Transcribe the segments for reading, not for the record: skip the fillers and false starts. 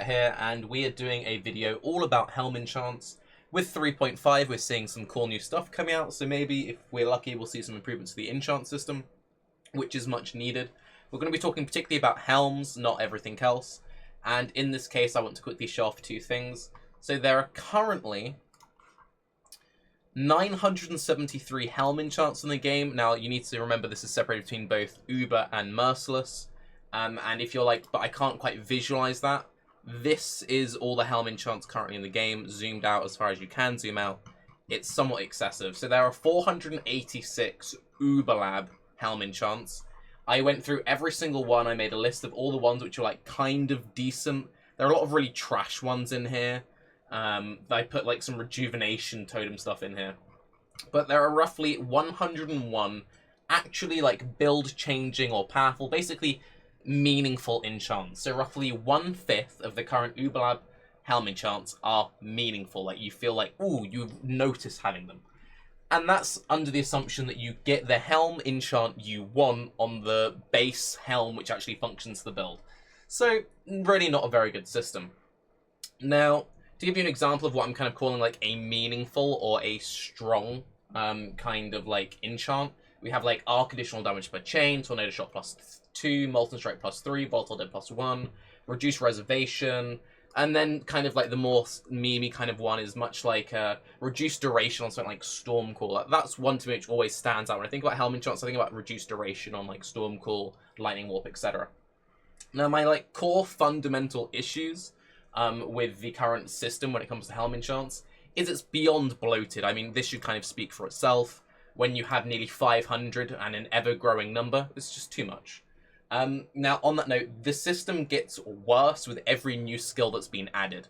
Chat here, and we are doing a video all about Helm enchants. With 3.5, we're seeing some cool new stuff coming out, so maybe, if we're lucky, we'll see some improvements to the enchant system, which is much needed. We're going to be talking particularly about Helms, not everything else, and in this case, I want to quickly show off two things. So there are currently 973 Helm enchants in the game. Now, you need to remember this is separated between both Uber and Merciless. And if you're like, but I can't quite visualize that, this is all the Helm enchants currently in the game, zoomed out as far as you can zoom out. It's somewhat excessive. So there are 486 Uber Lab Helm enchants. I went through every single one. I made a list of all the ones which are like kind of decent. There are a lot of really trash ones in here. I put like some rejuvenation totem stuff in here. But there are roughly 101 actually like build changing or powerful, basically meaningful enchants. So roughly 1/5 of the current Uberlab Helm enchants are meaningful. Like you feel like, ooh, you've noticed having them. And that's under the assumption that you get the Helm enchant you want on the base Helm, which actually functions the build. So really not a very good system. Now, to give you an example of what I'm kind of calling like a meaningful or a strong kind of like enchant, we have like arc additional damage per chain, tornado shot +2, molten strike +3, volatile dead +1, reduced reservation, and then kind of like the more memey kind of one is much like reduced duration on something like Stormcall. That's one to me which always stands out. When I think about Helm enchants, I think about reduced duration on like Stormcall, Lightning Warp, etc. Now my like core fundamental issues with the current system when it comes to Helm enchants is it's beyond bloated. I mean, this should kind of speak for itself. When you have nearly 500 and an ever-growing number, it's just too much. Now, on that note, the system gets worse with every new skill that's been added.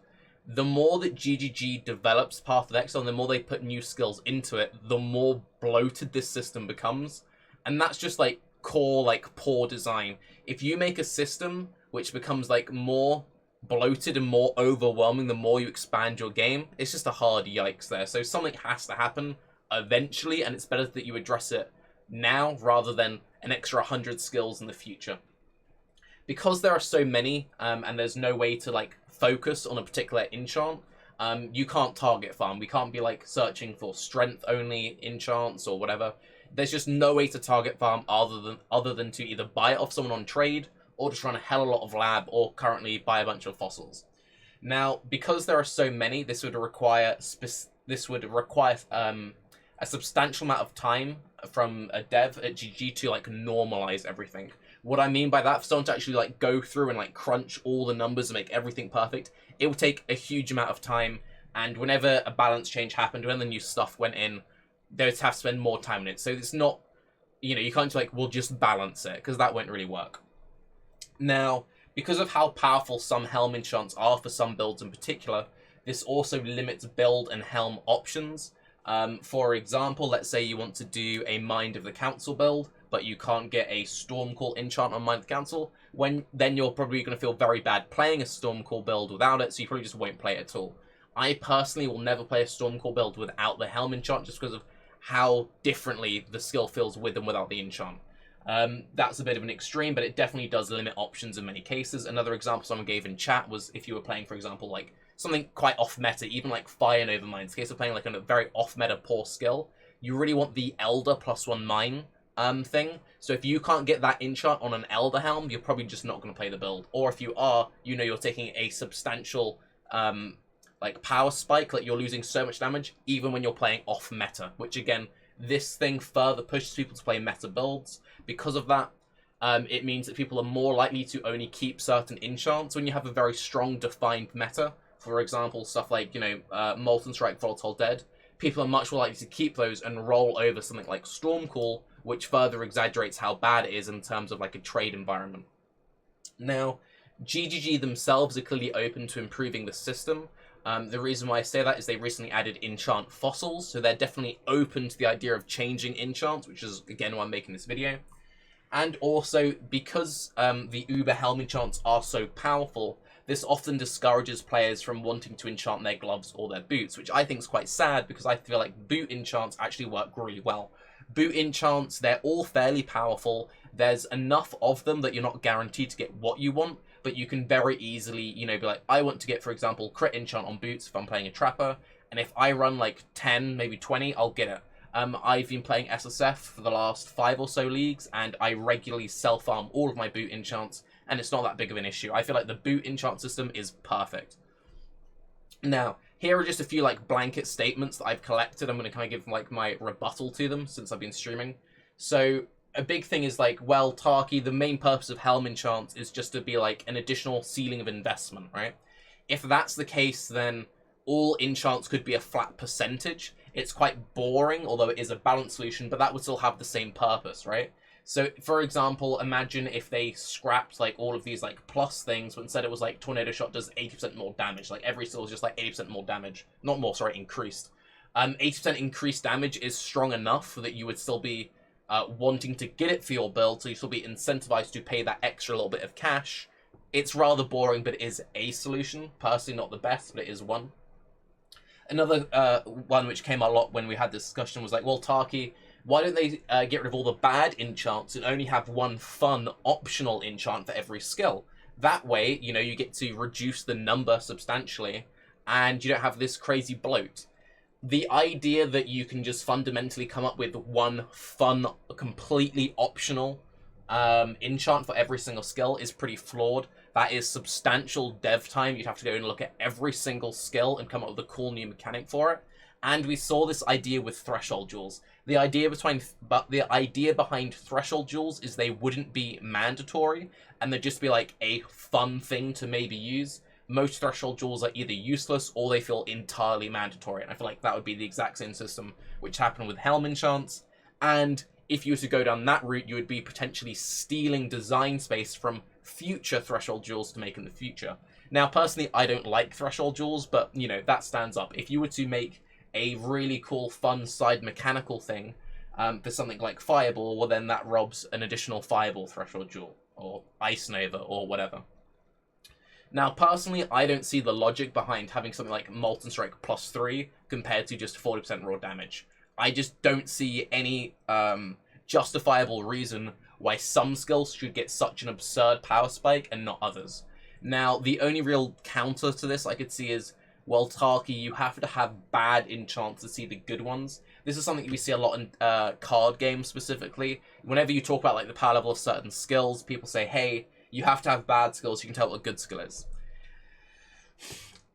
The more that GGG develops Path of Exile, and the more they put new skills into it, the more bloated this system becomes. And that's just like core, like poor design. If you make a system which becomes like more bloated and more overwhelming the more you expand your game, it's just a hard yikes there. So something has to happen eventually, and it's better that you address it now rather than an extra 100 skills in the future. Because there are so many, and there's no way to like focus on a particular enchant, you can't target farm. We can't be like searching for strength only enchants or whatever. There's just no way to target farm other than to either buy it off someone on trade, or just run a hell of a lot of lab, or currently buy a bunch of fossils. Now, because there are so many, this would require a substantial amount of time from a dev at GG to like normalize everything. What I mean by that, for someone to actually like go through and like crunch all the numbers and make everything perfect, it will take a huge amount of time. And whenever a balance change happened, when the new stuff went in, they would have to spend more time on it. So it's not, you know, you can't just like, we'll just balance it, because that won't really work. Now, because of how powerful some Helm enchants are for some builds in particular, this also limits build and Helm options. For example, let's say you want to do a Mind of the Council build, but you can't get a Stormcall enchant on Mind of the Council, then you're probably going to feel very bad playing a Stormcall build without it, so you probably just won't play it at all. I personally will never play a Stormcall build without the Helm enchant, just because of how differently the skill feels with and without the enchant. That's a bit of an extreme, but it definitely does limit options in many cases. Another example someone gave in chat was if you were playing, for example, like something quite off-meta, even like Fire Nova Mine. In the case of playing like a very off-meta poor skill, you really want the Elder +1 Mine thing. So if you can't get that enchant on an Elder Helm, you're probably just not going to play the build. Or if you are, you know you're taking a substantial like power spike, like you're losing so much damage, even when you're playing off-meta, which again, this thing further pushes people to play meta builds. Because of that, it means that people are more likely to only keep certain enchants when you have a very strong defined meta. For example, stuff like, you know, Molten Strike, Volatile Dead. People are much more likely to keep those and roll over something like Stormcall, which further exaggerates how bad it is in terms of like a trade environment. Now, GGG themselves are clearly open to improving the system. The reason why I say that is they recently added enchant fossils, so they're definitely open to the idea of changing enchants, which is, again, why I'm making this video. And also, because the Uber Helm enchants are so powerful, this often discourages players from wanting to enchant their gloves or their boots, which I think is quite sad, because I feel like boot enchants actually work really well. Boot enchants, they're all fairly powerful. There's enough of them that you're not guaranteed to get what you want, but you can very easily, you know, be like, I want to get, for example, crit enchant on boots if I'm playing a trapper, and if I run like 10, maybe 20, I'll get it. I've been playing SSF for the last 5 or so leagues, and I regularly self-farm all of my boot enchants, and it's not that big of an issue. I feel like the boot enchant system is perfect. Now, here are just a few like blanket statements that I've collected. I'm going to kind of give like my rebuttal to them since I've been streaming. So a big thing is like, well, Tarke, the main purpose of Helm enchants is just to be like an additional ceiling of investment, right? If that's the case, then all enchants could be a flat percentage. It's quite boring, although it is a balanced solution, but that would still have the same purpose, right? So, for example, imagine if they scrapped like all of these like plus things, but instead it was like Tornado Shot does 80% more damage. Like every skill is just like 80% more damage. Not more, sorry, increased. 80% increased damage is strong enough that you would still be wanting to get it for your build, so you still be incentivized to pay that extra little bit of cash. It's rather boring, but it is a solution. Personally, not the best, but it is one. Another one which came a lot when we had this discussion was like, well, Tarke, why don't they get rid of all the bad enchants and only have one fun optional enchant for every skill? That way, you know, you get to reduce the number substantially, and you don't have this crazy bloat. The idea that you can just fundamentally come up with one fun, completely optional enchant for every single skill is pretty flawed. That is substantial dev time. You'd have to go and look at every single skill and come up with a cool new mechanic for it. And we saw this idea with threshold jewels. The idea behind threshold jewels is they wouldn't be mandatory, and they'd just be like a fun thing to maybe use. Most threshold jewels are either useless or they feel entirely mandatory, and I feel like that would be the exact same system which happened with Helm enchants. And if you were to go down that route, you would be potentially stealing design space from future threshold jewels to make in the future. Now, personally, I don't like threshold jewels, but, you know, that stands up. If you were to make a really cool, fun side mechanical thing for something like Fireball, well, then that robs an additional Fireball threshold jewel, or Ice Nova, or whatever. Now, personally, I don't see the logic behind having something like Molten Strike +3 compared to just 40% raw damage. I just don't see any justifiable reason why some skills should get such an absurd power spike and not others. Now, the only real counter to this I could see is, well, Tarke, you have to have bad enchants to see the good ones. This is something we see a lot in card games specifically. Whenever you talk about like the power level of certain skills, people say, hey, you have to have bad skills so you can tell what a good skill is.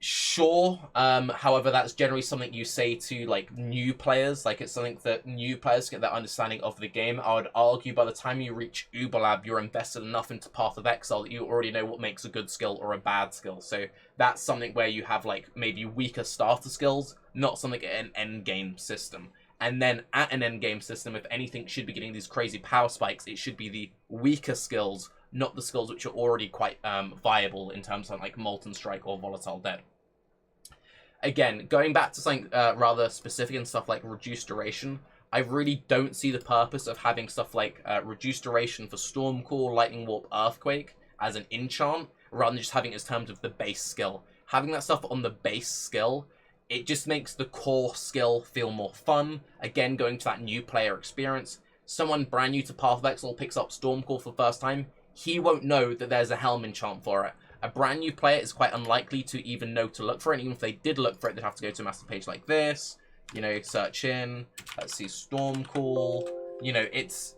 Sure, however, that's generally something you say to like new players. Like, it's something that new players get their understanding of the game. I would argue by the time you reach Uberlab, you're invested enough into Path of Exile that you already know what makes a good skill or a bad skill. So that's something where you have like maybe weaker starter skills, not something at an end game system. And then at an end game system, if anything should be getting these crazy power spikes, it should be the weaker skills, not the skills which are already quite viable in terms of like Molten Strike or Volatile Dead. Again, going back to something rather specific and stuff like reduced duration, I really don't see the purpose of having stuff like reduced duration for Stormcall, Lightning Warp, Earthquake as an enchant, rather than just having it as terms of the base skill. Having that stuff on the base skill, it just makes the core skill feel more fun. Again, going to that new player experience. Someone brand new to Path of Exile picks up Stormcall for the first time, he won't know that there's a Helm enchant for it. A brand new player is quite unlikely to even know to look for it, and even if they did look for it, they'd have to go to a master page like this, you know, search in, let's see, Stormcall, you know, it's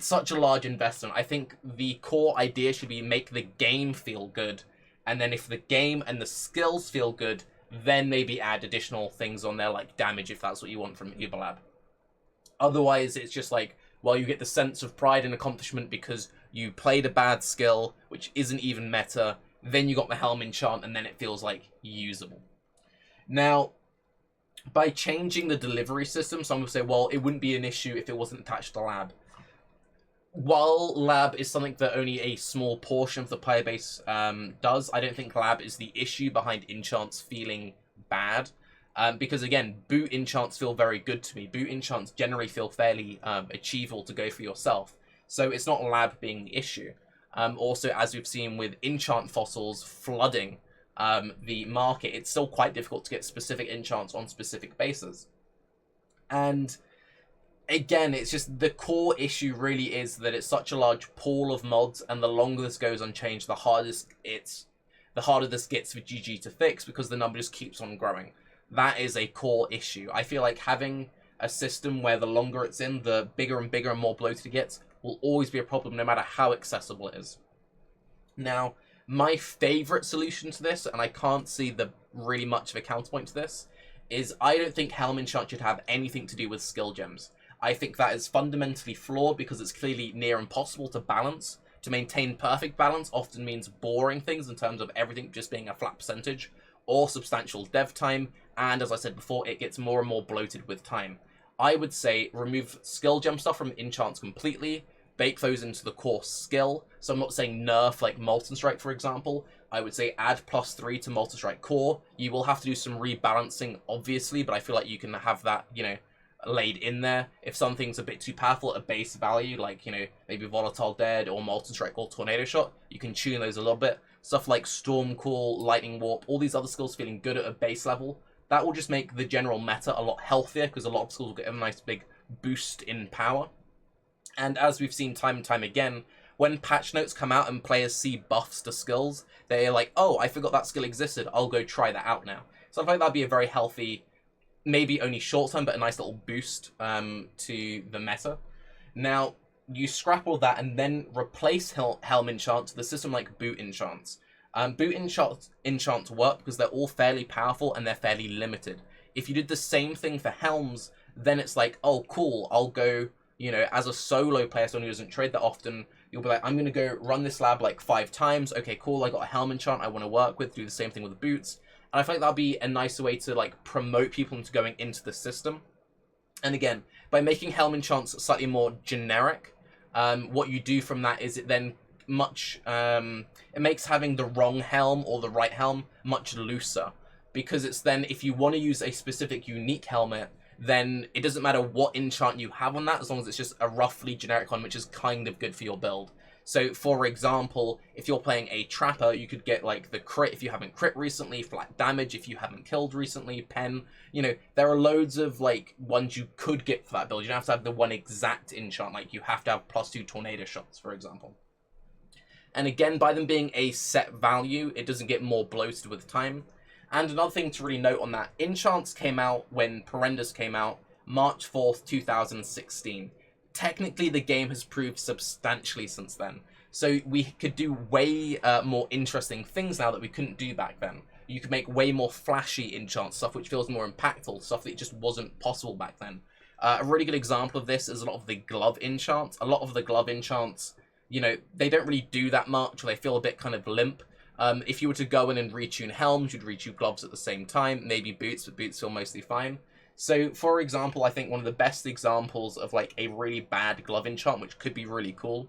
such a large investment. I think the core idea should be make the game feel good, and then if the game and the skills feel good, then maybe add additional things on there like damage if that's what you want from Uberlab. Otherwise, it's just like, well, you get the sense of pride and accomplishment because you played a bad skill, which isn't even meta, then you got the Helm enchant, and then it feels like usable. Now, by changing the delivery system, some would say, well, it wouldn't be an issue if it wasn't attached to Lab. While Lab is something that only a small portion of the player base does, I don't think Lab is the issue behind enchants feeling bad. Because again, boot enchants feel very good to me. Boot enchants generally feel fairly achievable to go for yourself. So it's not Lab being the issue. Also, as we've seen with enchant fossils flooding the market, it's still quite difficult to get specific enchants on specific bases. And again, it's just the core issue really is that it's such a large pool of mods, and the longer this goes unchanged, the harder this gets for GG to fix, because the number just keeps on growing. That is a core issue. I feel like having a system where the longer it's in, the bigger and bigger and more bloated it gets, will always be a problem no matter how accessible it is. Now, my favorite solution to this, and I can't see really much of a counterpoint to this, is I don't think Helm Enchant should have anything to do with skill gems. I think that is fundamentally flawed because it's clearly near impossible to balance. To maintain perfect balance often means boring things in terms of everything just being a flat percentage, or substantial dev time, and as I said before, it gets more and more bloated with time. I would say remove skill gem stuff from enchants completely, bake those into the core skill. So I'm not saying nerf like Molten Strike, for example. I would say add +3 to Molten Strike core. You will have to do some rebalancing, obviously, but I feel like you can have that, you know, laid in there. If something's a bit too powerful at a base value, like, you know, maybe Volatile Dead or Molten Strike or Tornado Shot, you can tune those a little bit. Stuff like Storm Call, Lightning Warp, all these other skills feeling good at a base level. That will just make the general meta a lot healthier, because a lot of skills will get a nice big boost in power. And as we've seen time and time again, when patch notes come out and players see buffs to skills, they're like, oh, I forgot that skill existed, I'll go try that out now. So I feel like that'd be a very healthy, maybe only short term, but a nice little boost to the meta. Now, you scrap all that and then replace Helm Enchants with a system like Boot Enchants. Boot Enchants work because they're all fairly powerful and they're fairly limited. If you did the same thing for Helms, then it's like, oh, cool, I'll go, you know, as a solo player, someone who doesn't trade that often, you'll be like, I'm going to go run this lab like 5 times. Okay, cool, I got a Helm Enchant I want to work with, do the same thing with the boots. And I feel like that'll be a nicer way to like promote people into going into the system. And again, by making Helm Enchants slightly more generic, what you do from that is it then it makes having the wrong helm or the right helm much looser, because it's then, if you want to use a specific unique helmet, then it doesn't matter what enchant you have on that, as long as it's just a roughly generic one, which is kind of good for your build. So, for example, if you're playing a Trapper, you could get, like, the crit if you haven't crit recently, flat damage if you haven't killed recently, pen. You know, there are loads of, like, ones you could get for that build. You don't have to have the one exact enchant. Like, you have to have +2 tornado shots, for example. And again, by them being a set value, it doesn't get more bloated with time. And another thing to really note on that, Enchants came out when Perendus came out, March 4th, 2016. Technically, the game has improved substantially since then. So we could do way more interesting things now that we couldn't do back then. You could make way more flashy enchants, stuff which feels more impactful, stuff that just wasn't possible back then. A really good example of this is a lot of the glove enchants. A lot of the glove enchants, you know, they don't really do that much, or they feel a bit kind of limp. If you were to go in and retune helms, you'd retune gloves at the same time, maybe boots, but boots feel mostly fine. So, for example, I think one of the best examples of, like, a really bad glove enchant, which could be really cool,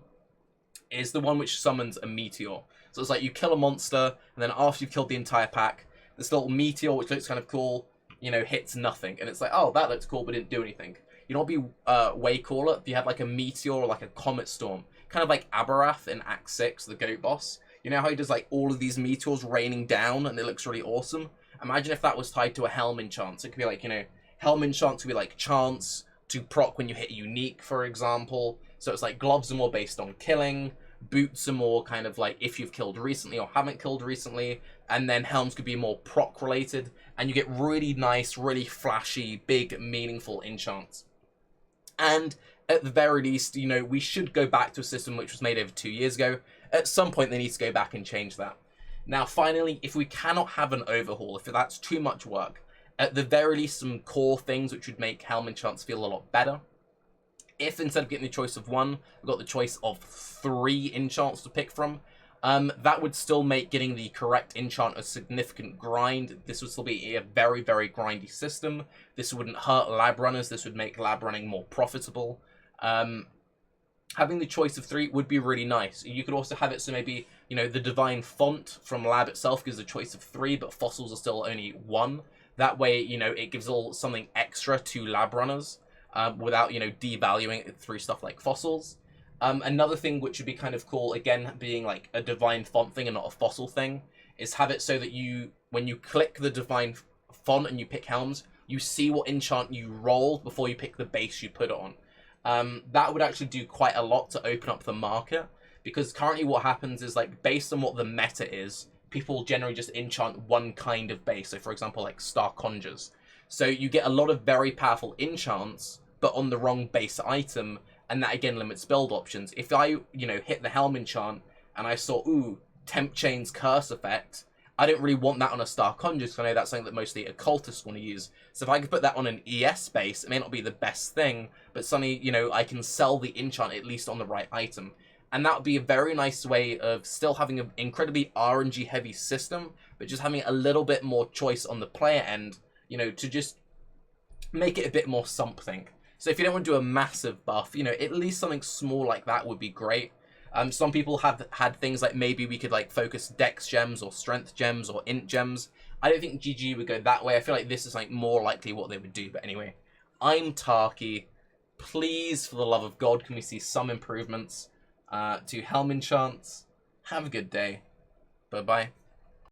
is the one which summons a meteor. So it's like you kill a monster, and then after you've killed the entire pack, this little meteor, which looks kind of cool, you know, hits nothing. And it's like, oh, that looks cool, but didn't do anything. You know what would be way cooler? If you had, like, a meteor or, like, a comet storm. Kind of like Abarath in Act 6, the goat boss. You know how he does, like, all of these meteors raining down, and it looks really awesome? Imagine if that was tied to a Helm enchant. So it could be like, you know, Helm enchants could be like chance to proc when you hit unique, for example. So it's like gloves are more based on killing, boots are more kind of like if you've killed recently or haven't killed recently, and then helms could be more proc related, and you get really nice, really flashy, big, meaningful enchants. And at the very least, you know, we should go back to a system which was made over 2 years ago. At some point, they need to go back and change that. Now, finally, if we cannot have an overhaul, if that's too much work, at the very least, some core things which would make Helm enchants feel a lot better. If instead of getting the choice of 1, we've got the choice of 3 enchants to pick from, that would still make getting the correct enchant a significant grind. This would still be a very, very grindy system. This wouldn't hurt lab runners. This would make lab running more profitable. Having the choice of 3 would be really nice. You could also have it so maybe, you know, the divine font from lab itself gives a choice of 3, but fossils are still only 1. That way, you know, it gives all something extra to lab runners without, you know, devaluing it through stuff like fossils. Another thing which would be kind of cool, again, being like a divine font thing and not a fossil thing, is have it so that you, when you click the divine font and you pick helms, you see what enchant you rolled before you pick the base you put it on. that would actually do quite a lot to open up the market, because currently what happens is, like, based on what the meta is, people generally just enchant one kind of base. So for example, like Star Conjures. So you get a lot of very powerful enchants, but on the wrong base item, and that again limits build options. If I, hit the Helm enchant and I saw, ooh, Temp Chain's curse effect, I don't really want that on a Star Conjure, because I know that's something that mostly occultists want to use. So if I could put that on an ES base, it may not be the best thing, but suddenly, I can sell the enchant at least on the right item. And that would be a very nice way of still having an incredibly RNG heavy system, but just having a little bit more choice on the player end, to just make it a bit more something. So if you don't want to do a massive buff, at least something small like that would be great. Some people have had things like maybe we could like focus Dex gems or Strength gems or Int gems. I don't think GG would go that way. I feel like this is like more likely what they would do. But anyway, I'm Tarke. Please, for the love of God, can we see some improvements to Helm Enchants? Have a good day. Bye-bye.